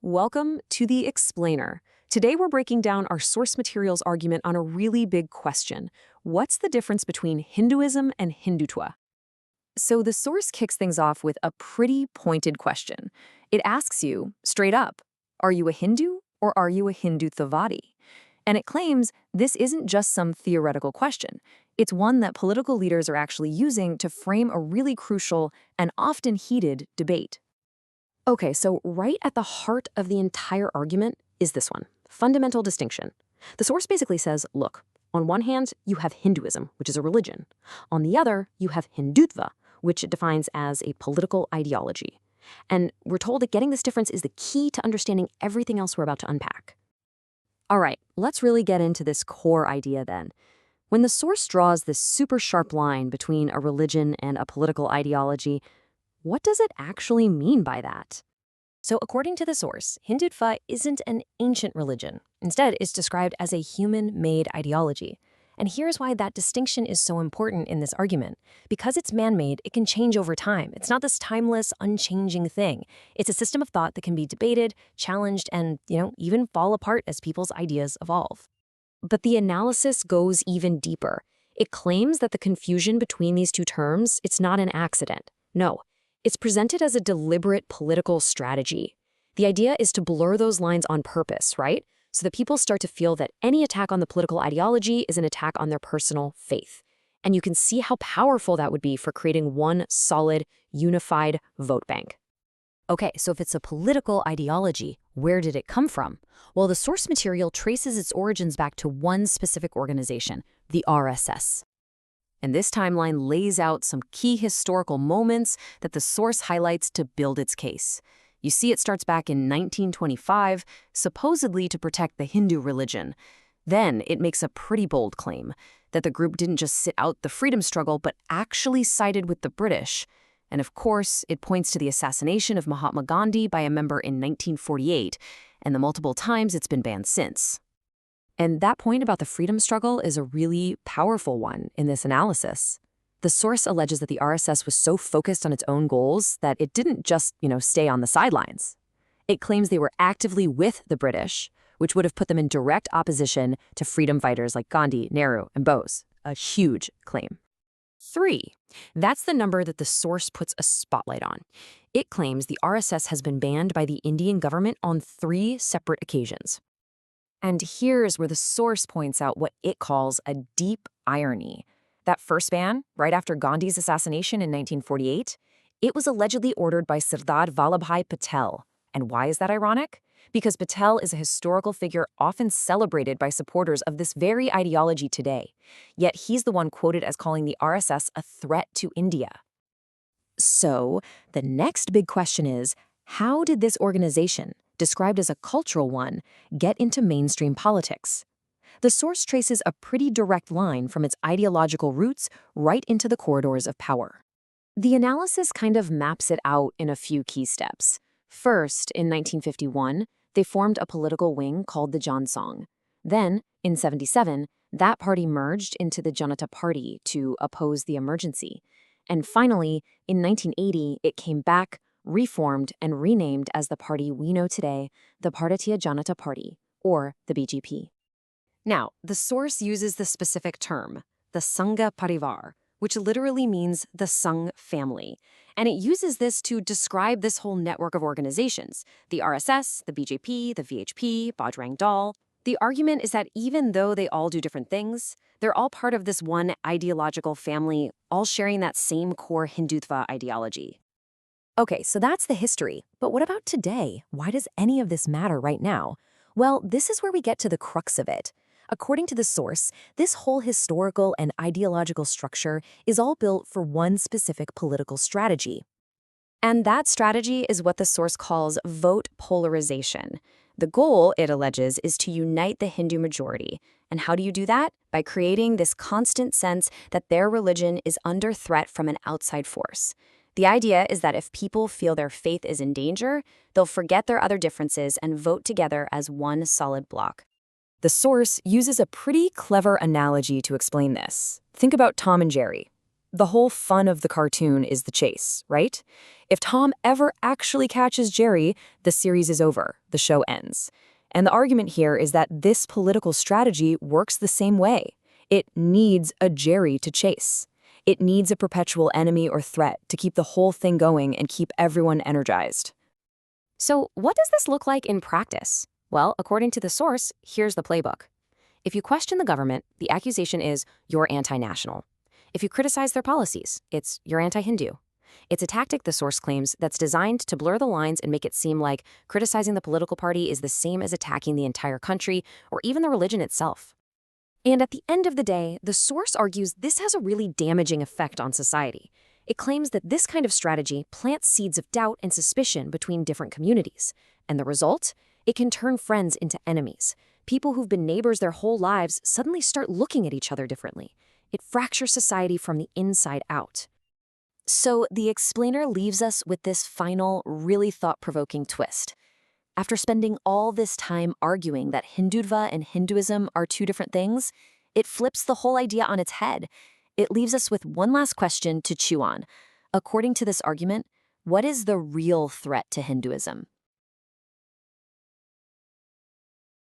Welcome to The Explainer. Today we're breaking down our source materials argument on a really big question. What's the difference between Hinduism and Hindutva? So the source kicks things off with a pretty pointed question. It asks you, straight up, are you a Hindu or are you a Hindutvadi? And it claims this isn't just some theoretical question. It's one that political leaders are actually using to frame a really crucial and often heated debate. Okay, so right at the heart of the entire argument is this one, fundamental distinction. The source basically says, look, on one hand, you have Hinduism, which is a religion. On the other, you have Hindutva, which it defines as a political ideology. And we're told that getting this difference is the key to understanding everything else we're about to unpack. All right, let's really get into this core idea then. When the source draws this super sharp line between a religion and a political ideology, what does it actually mean by that? So according to the source, Hindutva isn't an ancient religion. Instead, it's described as a human-made ideology. And here's why that distinction is so important in this argument. Because it's man-made, it can change over time. It's not this timeless, unchanging thing. It's a system of thought that can be debated, challenged, and, even fall apart as people's ideas evolve. But the analysis goes even deeper. It claims that the confusion between these two terms, it's not an accident. No. It's presented as a deliberate political strategy. The idea is to blur those lines on purpose, right? So that people start to feel that any attack on the political ideology is an attack on their personal faith. And you can see how powerful that would be for creating one solid, unified vote bank. Okay, so if it's a political ideology, where did it come from? Well, the source material traces its origins back to one specific organization, the RSS. And this timeline lays out some key historical moments that the source highlights to build its case. You see, it starts back in 1925, supposedly to protect the Hindu religion. Then it makes a pretty bold claim that the group didn't just sit out the freedom struggle, but actually sided with the British. And of course, it points to the assassination of Mahatma Gandhi by a member in 1948, and the multiple times it's been banned since. And that point about the freedom struggle is a really powerful one in this analysis. The source alleges that the RSS was so focused on its own goals that it didn't just, stay on the sidelines. It claims they were actively with the British, which would have put them in direct opposition to freedom fighters like Gandhi, Nehru, and Bose. A huge claim. 3. That's the number that the source puts a spotlight on. It claims the RSS has been banned by the Indian government on 3 separate occasions. And here's where the source points out what it calls a deep irony. That first ban, right after Gandhi's assassination in 1948, it was allegedly ordered by Sardar Vallabhbhai Patel. And why is that ironic? Because Patel is a historical figure often celebrated by supporters of this very ideology today. Yet he's the one quoted as calling the RSS a threat to India. So, the next big question is, how did this organization, described as a cultural one, get into mainstream politics? The source traces a pretty direct line from its ideological roots right into the corridors of power. The analysis kind of maps it out in a few key steps. First, in 1951, they formed a political wing called the Jansong. Then, in 1977, that party merged into the Janata Party to oppose the emergency. And finally, in 1980, it came back, reformed, and renamed as the party we know today, the Bharatiya Janata Party, or the BJP. Now, the source uses the specific term, the Sangha Parivar, which literally means the Sangh family. And it uses this to describe this whole network of organizations, the RSS, the BJP, the VHP, Bajrang Dal. The argument is that even though they all do different things, they're all part of this one ideological family, all sharing that same core Hindutva ideology. Okay, so that's the history. But what about today? Why does any of this matter right now? Well, this is where we get to the crux of it. According to the source, this whole historical and ideological structure is all built for one specific political strategy. And that strategy is what the source calls vote polarization. The goal, it alleges, is to unite the Hindu majority. And how do you do that? By creating this constant sense that their religion is under threat from an outside force. The idea is that if people feel their faith is in danger, they'll forget their other differences and vote together as one solid block. The source uses a pretty clever analogy to explain this. Think about Tom and Jerry. the whole fun of the cartoon is the chase, right? If Tom ever actually catches Jerry, the series is over, the show ends. And the argument here is that this political strategy works the same way. It needs a Jerry to chase. It needs a perpetual enemy or threat to keep the whole thing going and keep everyone energized. So what does this look like in practice? Well, according to the source, here's the playbook. If you question the government, the accusation is you're anti-national. If you criticize their policies, it's you're anti-Hindu. It's a tactic, the source claims, that's designed to blur the lines and make it seem like criticizing the political party is the same as attacking the entire country or even the religion itself. And at the end of the day, the source argues this has a really damaging effect on society. It claims that this kind of strategy plants seeds of doubt and suspicion between different communities. And the result? It can turn friends into enemies. People who've been neighbors their whole lives suddenly start looking at each other differently. It fractures society from the inside out. So the explainer leaves us with this final, really thought-provoking twist. After spending all this time arguing that Hindutva and Hinduism are two different things, it flips the whole idea on its head. It leaves us with one last question to chew on. According to this argument, what is the real threat to Hinduism?